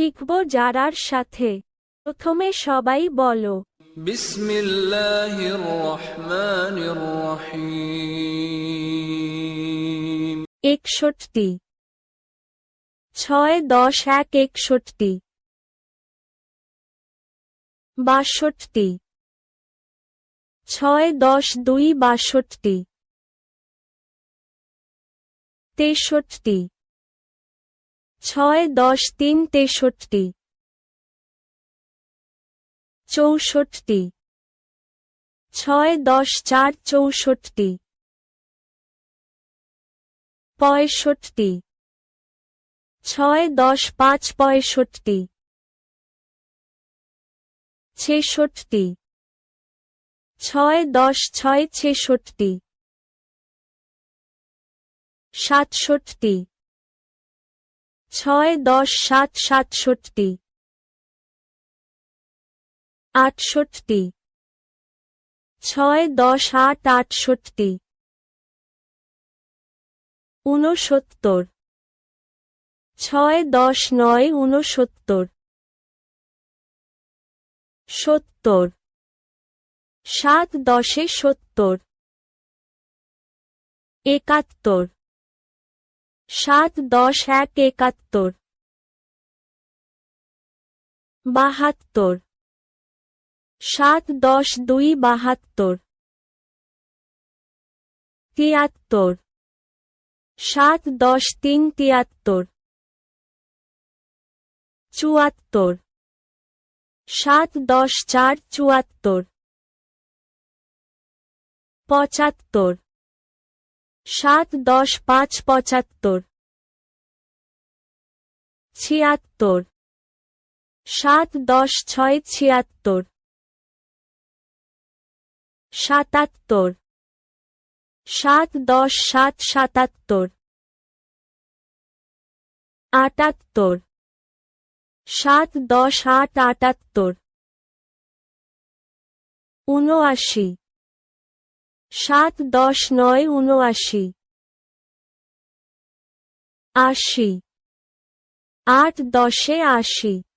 শিখব যারার সাথে। প্রথমে সবাই বলো, বিসমিল্লাহির রহমানির রহিম। 61 6 10 1 61 62 6 10 2 62 63 6 10 3 63 64 6 10 4 64 65 6 10 5 65 66 6 10 6 66 67 6 10 7 67 68 6 10 8 68 69 6 10 9 69 70 7 10 70 71 7 10 1 71 72 7 10 2 72 73 7 10 3 73 74 7 10 4 74 75 7 10 5 75 76 7 10 6 76 77 7 10 7 77 78 7 10 8 78 79 7 10 9 79 80 8 10 80